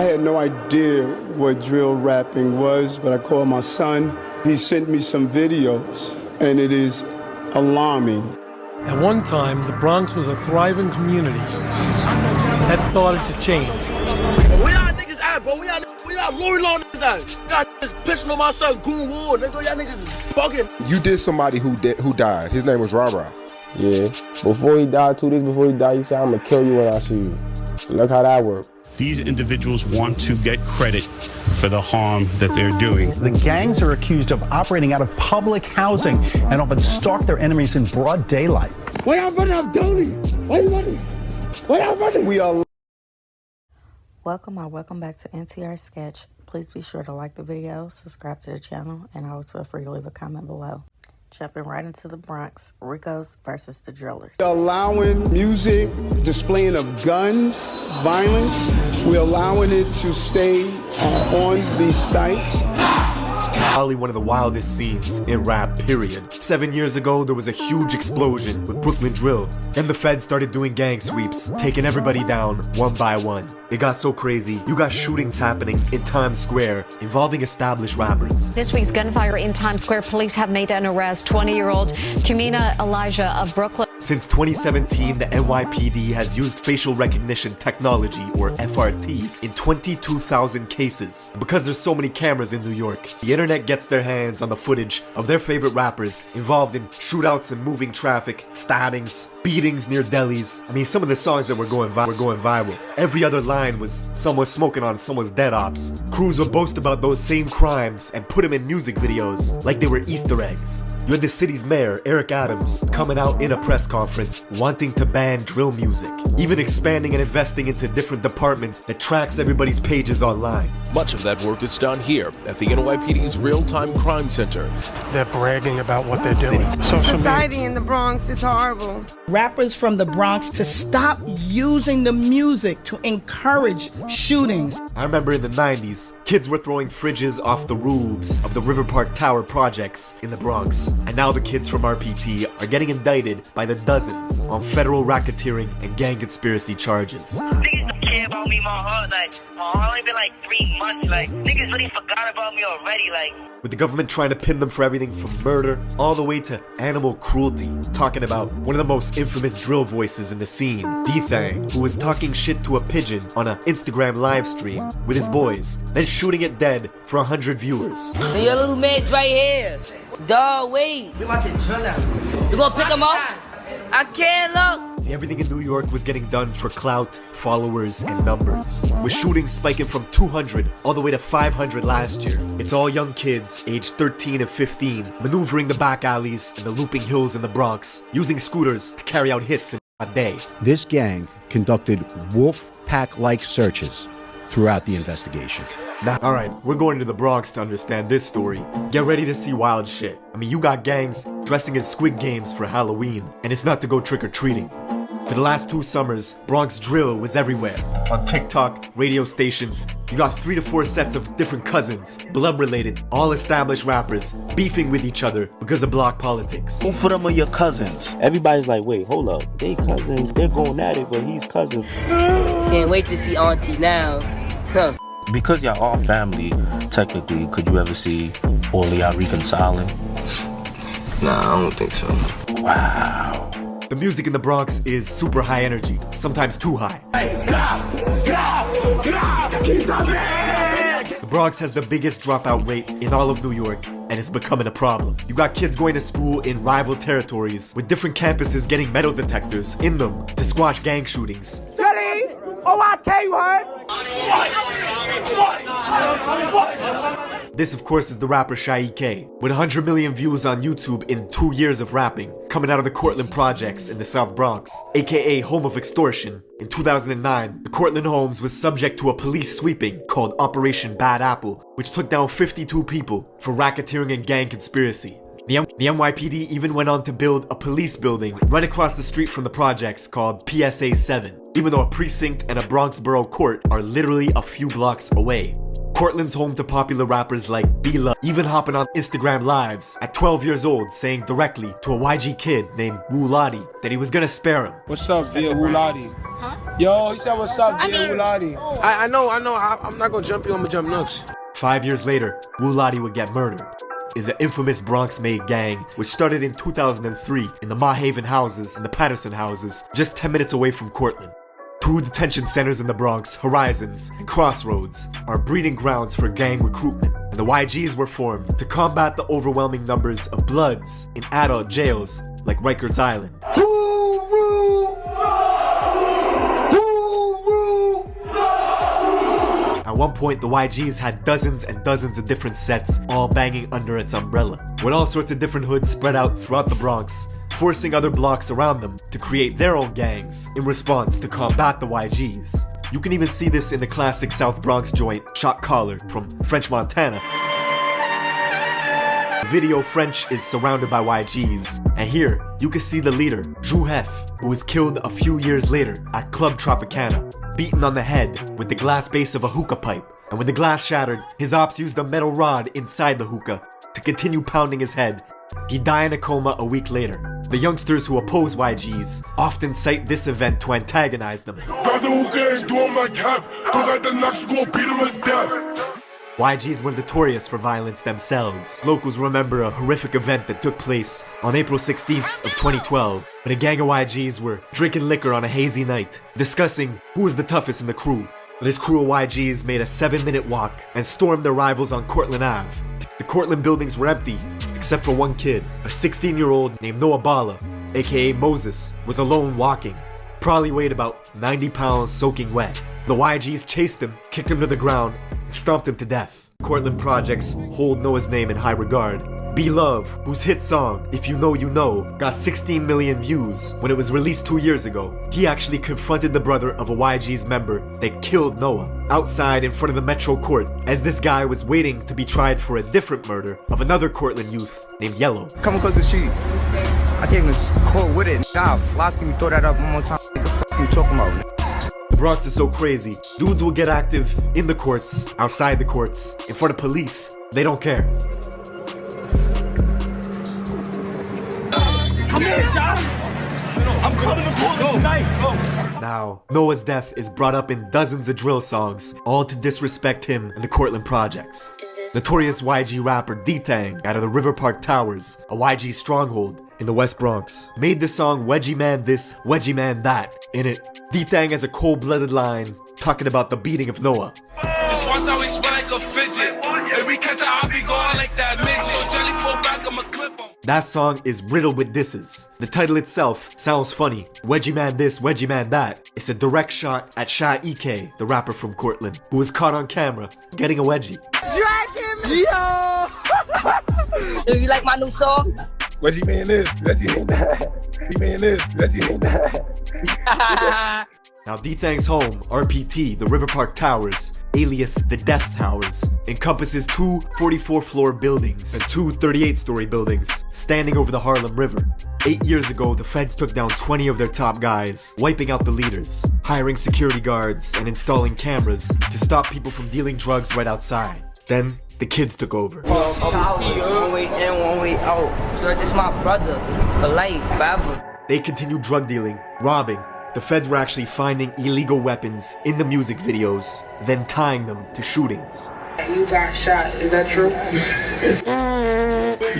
I had no idea what drill rapping was, but I called my son. He sent me some videos, and it is alarming. At one time, the Bronx was a thriving community. That started to change. Where y'all niggas at, bro? Where y'all Lori Law niggas at? Y'all niggas pissing on my son, Goon War, nigga. Y'all niggas is bugging. You did somebody who died. His name was Rara. Yeah. Before he died, 2 days before he died, he said, I'm gonna kill you when I see you. Look how that worked. These individuals want to get credit for the harm that they're doing. The gangs are accused of operating out of public housing and often stalk their enemies in broad daylight. Why y'all running up Dolly? Why you running? Why y'all running? We are. Welcome back to NTR Sketch. Please be sure to like the video, subscribe to the channel, and always feel free to leave a comment below. Jumping right into the Bronx, RICO's versus the drillers. Allowing music, displaying of guns, violence. We're allowing it to stay on these sites. Probably one of the wildest scenes in rap, period. 7 years ago, there was a huge explosion with Brooklyn Drill. Then the feds started doing gang sweeps, taking everybody down one by one. It got so crazy, you got shootings happening in Times Square involving established rappers. This week's gunfire in Times Square, police have made an arrest. 20-year-old Kumina Elijah of Brooklyn. Since 2017, the NYPD has used facial recognition technology, or FRT, in 22,000 cases. Because there's so many cameras in New York, the internet gets their hands on the footage of their favorite rappers involved in shootouts and moving traffic, stabbings, beatings near delis. I mean, some of the songs that were going viral. Every other line was someone smoking on someone's dead ops. Crews would boast about those same crimes and put them in music videos like they were Easter eggs. You had the city's mayor, Eric Adams, coming out in a press conference wanting to ban drill music, even expanding and investing into different departments that tracks everybody's pages online. Much of that work is done here at the NYPD's Real-Time Crime Center. They're bragging about what they're doing. Society in the Bronx is horrible. Rappers from the Bronx to stop using the music to encourage shootings. I remember in the 90s, kids were throwing fridges off the roofs of the River Park Tower projects in the Bronx. And now the kids from RPT are getting indicted by the dozens on federal racketeering and gang conspiracy charges. Niggas don't care about me my whole life. My only been like 3 months. Like, niggas really forgot about me already. Like, with the government trying to pin them for everything from murder all the way to animal cruelty. Talking about one of the most infamous drill voices in the scene, D-Thang, who was talking shit to a pigeon on an Instagram live stream with his boys, then shooting it dead for 100 viewers. And your little mate's right here. Dog, wait. we about to drill out. You gonna pick him up? I can't look. See, everything in New York was getting done for clout, followers, and numbers. With shootings spiking from 200 all the way to 500 last year. It's all young kids, aged 13 and 15, maneuvering the back alleys and the looping hills in the Bronx, using scooters to carry out hits in a day. This gang conducted wolf pack-like searches throughout the investigation. Now, alright, we're going to the Bronx to understand this story. Get ready to see wild shit. I mean, you got gangs dressing as Squid Games for Halloween, and it's not to go trick-or-treating. For the last 2 summers, Bronx drill was everywhere. On TikTok, radio stations, you got 3 to 4 sets of different cousins, blood-related, all established rappers, beefing with each other because of block politics. Both of them are your cousins. Everybody's like, wait, hold up. They cousins, they're going at it, but he's cousins. Can't wait to see Auntie now. Huh. Because y'all are family, technically, could you ever see all of y'all reconciling? Nah, I don't think so. Wow. The music in the Bronx is super high energy, sometimes too high. The Bronx has the biggest dropout rate in all of New York, and it's becoming a problem. You got kids going to school in rival territories, with different campuses getting metal detectors in them to squash gang shootings. Jelly! OIK, you heard? This, of course, is the rapper Shy K, with 100 million views on YouTube in 2 years of rapping, coming out of the Cortlandt projects in the South Bronx, aka home of extortion. In 2009, the Cortlandt homes was subject to a police sweeping called Operation Bad Apple, which took down 52 people for racketeering and gang conspiracy. The NYPD even went on to build a police building right across the street from the projects called PSA 7, even though a precinct and a Bronx borough court are literally a few blocks away. Cortland's home to popular rappers like B-Love, even hopping on Instagram lives at 12 years old saying directly to a YG kid named Wulati that he was gonna spare him. What's up, Via Wulati? Huh? Yo, he said what's up, Wulati. I know. I'm not gonna jump you, I'm gonna jump Nooks. 5 years later, Wulati would get murdered. Is an infamous Bronx-made gang which started in 2003 in the Mahaven houses and the Patterson houses, just 10 minutes away from Cortland. Two detention centers in the Bronx, Horizons and Crossroads, are breeding grounds for gang recruitment, and the YGs were formed to combat the overwhelming numbers of Bloods in adult jails like Rikers Island. At one point, the YGs had dozens and dozens of different sets, all banging under its umbrella, with all sorts of different hoods spread out throughout the Bronx, forcing other blocks around them to create their own gangs in response to combat the YGs. You can even see this in the classic South Bronx joint, Shot Caller, from French Montana. Video French is surrounded by YGs, and here you can see the leader, Drew Hef, who was killed a few years later at Club Tropicana, beaten on the head with the glass base of a hookah pipe, and when the glass shattered, his ops used a metal rod inside the hookah to continue pounding his head. He'd die in a coma a week later. The youngsters who oppose YGs often cite this event to antagonize them. YGs were notorious for violence themselves. Locals remember a horrific event that took place on April 16th of 2012, when a gang of YGs were drinking liquor on a hazy night, discussing who was the toughest in the crew. This crew of YGs made a 7-minute walk and stormed their rivals on Cortland Ave. The Cortland buildings were empty, except for one kid, a 16-year-old named Noah Bala, aka Moses, was alone walking. Probably weighed about 90 pounds soaking wet. The YGs chased him, kicked him to the ground, and stomped him to death. Cortland projects hold Noah's name in high regard. Be Love, whose hit song, If You Know You Know, got 16 million views when it was released 2 years ago. He actually confronted the brother of a YG's member that killed Noah outside in front of the Metro Court, as this guy was waiting to be tried for a different murder of another Cortland youth named Yellow. Come across the street. I came to court with it. God, floppy me, throw that up one more time. What the fuck you talking about? The Bronx is so crazy. Dudes will get active in the courts, outside the courts, in front of police. They don't care. Come here, Sean. I'm coming to court tonight. Now, Noah's death is brought up in dozens of drill songs, all to disrespect him and the Cortland projects. Notorious YG rapper D-Thang out of the River Park Towers, a YG stronghold in the West Bronx, made the song Wedgie Man This, Wedgie Man That. In it, D-Thang has a cold-blooded line talking about the beating of Noah. Just watch how he spin like a fidget. If we catch I'll be going like that midget. So Jelly fall back, I'ma clip him. That song is riddled with disses. The title itself sounds funny. Wedgie Man This, Wedgie Man That. It's a direct shot at Sha EK, the rapper from Cortland, who was caught on camera getting a wedgie. Drag him! Yo! Do you like my new song? Wedgie Man this, Wedgie Man that. Wedgie Man this, Wedgie Man that. Now D-Thang's home, RPT, the River Park Towers, alias the Death Towers, encompasses two 44-floor buildings and two 38-story buildings standing over the Harlem River. 8 years ago, the feds took down 20 of their top guys, wiping out the leaders, hiring security guards, and installing cameras to stop people from dealing drugs right outside. Then, the kids took over. One way in, one way out. So this is my brother for life, forever. They continued drug dealing, robbing. The feds were actually finding illegal weapons in the music videos, then tying them to shootings. You got shot, is that true?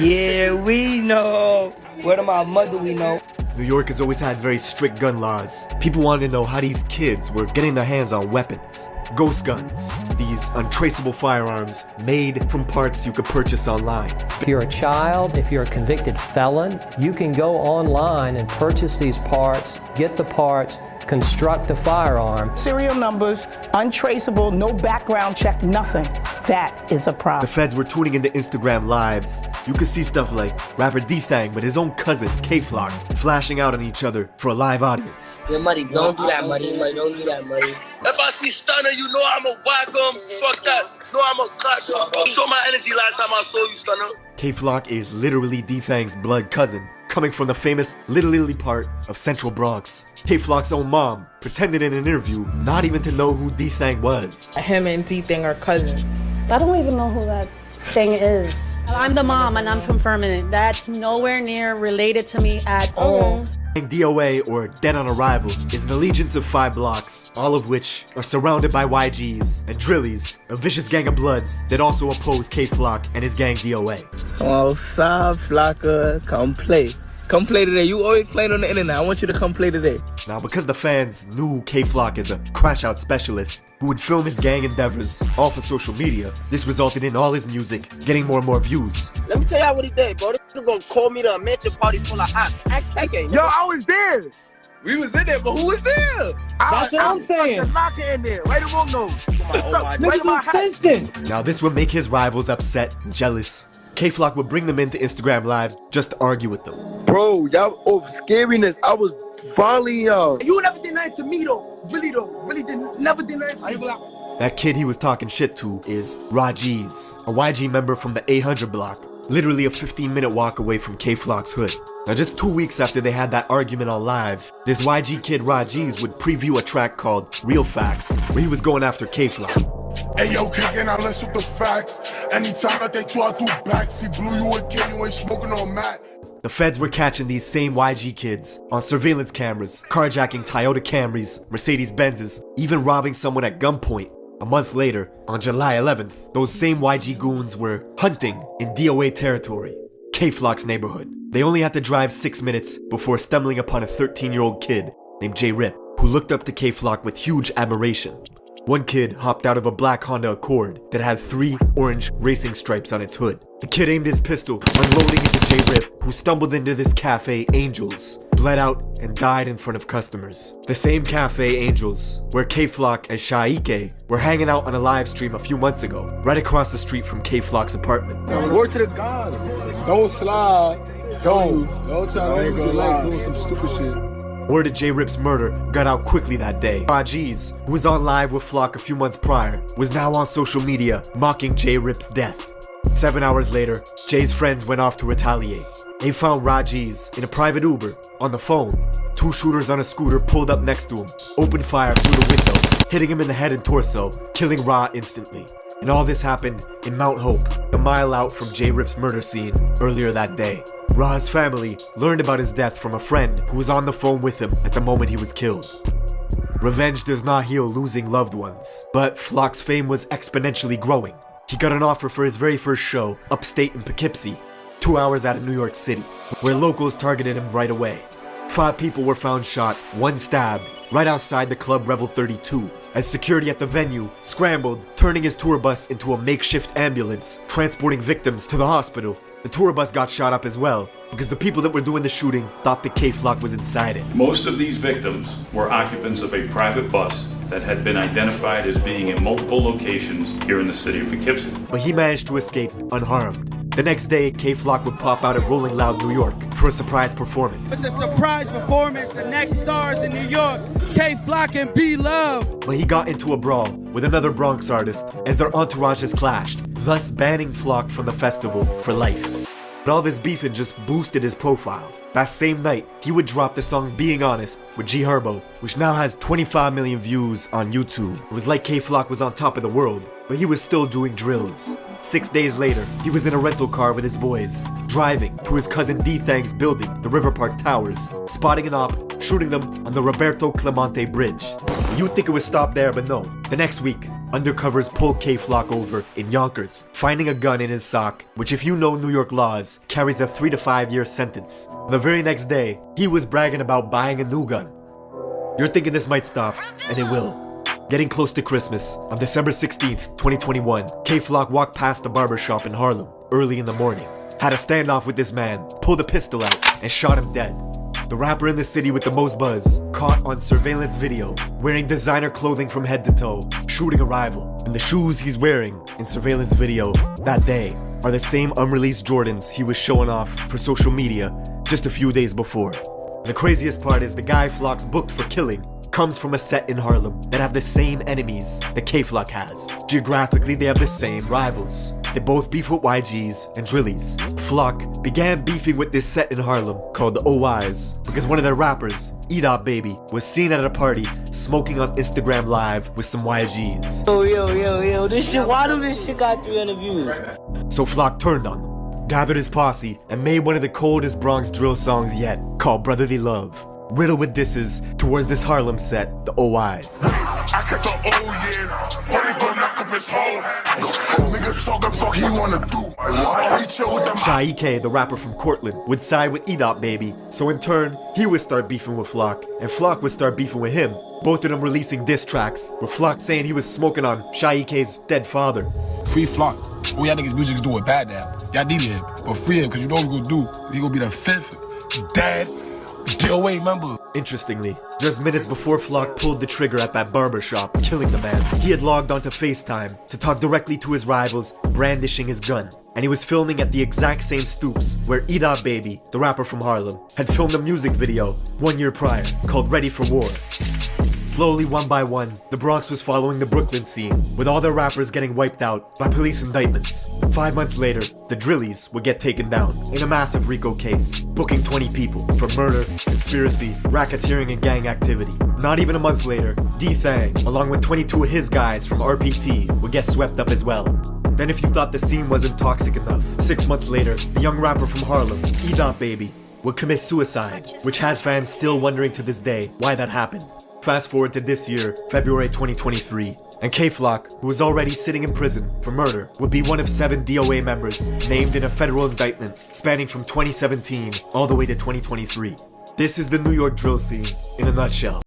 Yeah, we know. Word of my mother, we know. New York has always had very strict gun laws. People wanted to know how these kids were getting their hands on weapons. Ghost guns, these untraceable firearms made from parts you could purchase online. If you're a child, if you're a convicted felon, you can go online and purchase these parts, get the parts, construct a firearm. Serial numbers, untraceable, no background check, nothing. That is a problem. The feds were tuning into Instagram lives. You could see stuff like rapper D-Thang with his own cousin, K-Flock, flashing out on each other for a live audience. Yeah, Muddy, don't do that, Muddy. Don't do that, Muddy. If I see Stunner, you know I'ma whack him. Fuck that. No, I'ma clash him. Show my energy last time I saw you, Stunner. K-Flock is literally D-Thang's blood cousin, coming from the famous Little Italy part of Central Bronx. K-Flock's own mom pretended in an interview not even to know who D-Thang was. Him and D-Thang are cousins. I don't even know who that thing is. I'm the mom and I'm confirming it. That's nowhere near related to me at all. DOA, or Dead on Arrival, is an allegiance of 5 blocks, all of which are surrounded by YGs and Drillies, a vicious gang of bloods that also oppose K-Flock and his gang DOA. Oh, Sa Flocka, come play. Come play today. You always playing on the internet. I want you to come play today. Now, because the fans knew K-Flock as a crash-out specialist who would film his gang endeavors all for social media, this resulted in all his music getting more and more views. Let me tell y'all what he did, bro. This nigga gonna call me to a mansion party full of hot. Ask KK. Yo, I was there. We was in there, but who was there? That's what I'm saying. Locker in there. Wait a moment, no. Now, this would make his rivals upset and jealous. K-Flock would bring them into Instagram lives just to argue with them. Bro, y'all over scariness. I was following y'all. You never did nothing to me though. Really never did nothing to me. That kid he was talking shit to is Rajiz, a YG member from the 800 block, literally a 15-minute walk away from K-Flock's hood. Now, just 2 weeks after they had that argument on live, this YG kid Rajiz would preview a track called Real Facts, where he was going after K-Flock. Hey yo, kicking out less with the facts. Anytime that they throw out through backs, he blew you a K, you ain't smoking on Mac. The feds were catching these same YG kids on surveillance cameras, carjacking Toyota Camrys, Mercedes Benzes, even robbing someone at gunpoint. A month later, on July 11th, those same YG goons were hunting in DOA territory, K-Flock's neighborhood. They only had to drive 6 minutes before stumbling upon a 13-year-old kid named J-Rip, who looked up to K-Flock with huge admiration. One kid hopped out of a black Honda Accord that had 3 orange racing stripes on its hood. The kid aimed his pistol, unloading into J-Rip, who stumbled into this cafe, Angels, bled out, and died in front of customers. The same cafe, Angels, where K-Flock and Shaike were hanging out on a live stream a few months ago, right across the street from K-Flock's apartment. Word to the God. Don't slide. Don't try to go like doing some stupid shit. Word of J-Rip's murder got out quickly that day. Rajiz, who was on live with Flock a few months prior, was now on social media mocking J-Rip's death. 7 hours later, Jay's friends went off to retaliate. They found Rajiz in a private Uber on the phone. 2 shooters on a scooter pulled up next to him, opened fire through the window, hitting him in the head and torso, killing Ra instantly. And all this happened in Mount Hope, a mile out from J-Rip's murder scene earlier that day. Ra's family learned about his death from a friend who was on the phone with him at the moment he was killed. Revenge does not heal losing loved ones, but Flock's fame was exponentially growing. He got an offer for his very first show, upstate in Poughkeepsie, 2 hours out of New York City, where locals targeted him right away. 5 people were found shot, 1 stabbed, right outside the club Revel 32, as security at the venue scrambled, turning his tour bus into a makeshift ambulance, transporting victims to the hospital. The tour bus got shot up as well, because the people that were doing the shooting thought the K-Flock was inside it. Most of these victims were occupants of a private bus that had been identified as being in multiple locations here in the city of Poughkeepsie. But he managed to escape unharmed. The next day, K-Flock would pop out at Rolling Loud, New York for a surprise performance. With the surprise performance, the next stars in New York, K-Flock and B-Love. But he got into a brawl with another Bronx artist as their entourages clashed, thus banning Flock from the festival for life. But all this beefing just boosted his profile. That same night, he would drop the song Being Honest with G Herbo, which now has 25 million views on YouTube. It was like K-Flock was on top of the world, but he was still doing drills. 6 days later, he was in a rental car with his boys, driving to his cousin D-Thang's building, the River Park Towers, spotting an op, shooting them on the Roberto Clemente Bridge. You'd think it would stop there, but no. The next week, undercovers pulled K-Flock over in Yonkers, finding a gun in his sock, which if you know New York laws, carries a 3 to 5 year sentence. The very next day, he was bragging about buying a new gun. You're thinking this might stop, and it will. Getting close to Christmas, on December 16th, 2021, K-Flock walked past the barbershop in Harlem early in the morning, had a standoff with this man, pulled a pistol out, and shot him dead. The rapper in the city with the most buzz, caught on surveillance video, wearing designer clothing from head to toe, shooting a rival. And the shoes he's wearing in surveillance video that day are the same unreleased Jordans he was showing off for social media just a few days before. The craziest part is the guy Flock's booked for killing comes from a set in Harlem that have the same enemies that K-Flock has. Geographically, they have the same rivals. They both beef with YGs and Drillies. Flock began beefing with this set in Harlem called the OIs because one of their rappers, E-Dot Baby, was seen at a party smoking on Instagram Live with some YGs. Yo, this shit, why do this shit got 300 views? So Flock turned on them, gathered his posse, and made one of the coldest Bronx drill songs yet, called Brotherly Love, riddled with disses towards this Harlem set, the OIs. I catch a funny gon' knock off his whole niggas talking fuck he wanna do. Oh, he chill with them. Shy-E-K, the rapper from Cortland, would side with E-Dot Baby, so in turn, he would start beefing with Flock, and Flock would start beefing with him, both of them releasing diss tracks, with Flock saying he was smoking on Shy-E-K's dead father. Free Flock. All y'all niggas music is doing bad now. Y'all need him, but free him, cause you know what he's gonna do. He gonna be the 5th dead DOA member. Interestingly, just minutes before Flock pulled the trigger at that barber shop, killing the man, he had logged onto FaceTime to talk directly to his rivals, brandishing his gun. And he was filming at the exact same stoops where E-Dot Baby, the rapper from Harlem, had filmed a music video 1 year prior called Ready for War. Slowly, one by one, the Bronx was following the Brooklyn scene, with all their rappers getting wiped out by police indictments. 5 months later, the Drillies would get taken down in a massive RICO case, booking 20 people for murder, conspiracy, racketeering, and gang activity. Not even a month later, D-Thang, along with 22 of his guys from RPT, would get swept up as well. Then if you thought the scene wasn't toxic enough, 6 months later, the young rapper from Harlem, E-Dot Baby, would commit suicide, which has fans still wondering to this day why that happened. Fast forward to this year, February 2023, and K-Flock, who was already sitting in prison for murder, would be one of 7 DOA members named in a federal indictment spanning from 2017 all the way to 2023. This is the New York drill scene in a nutshell.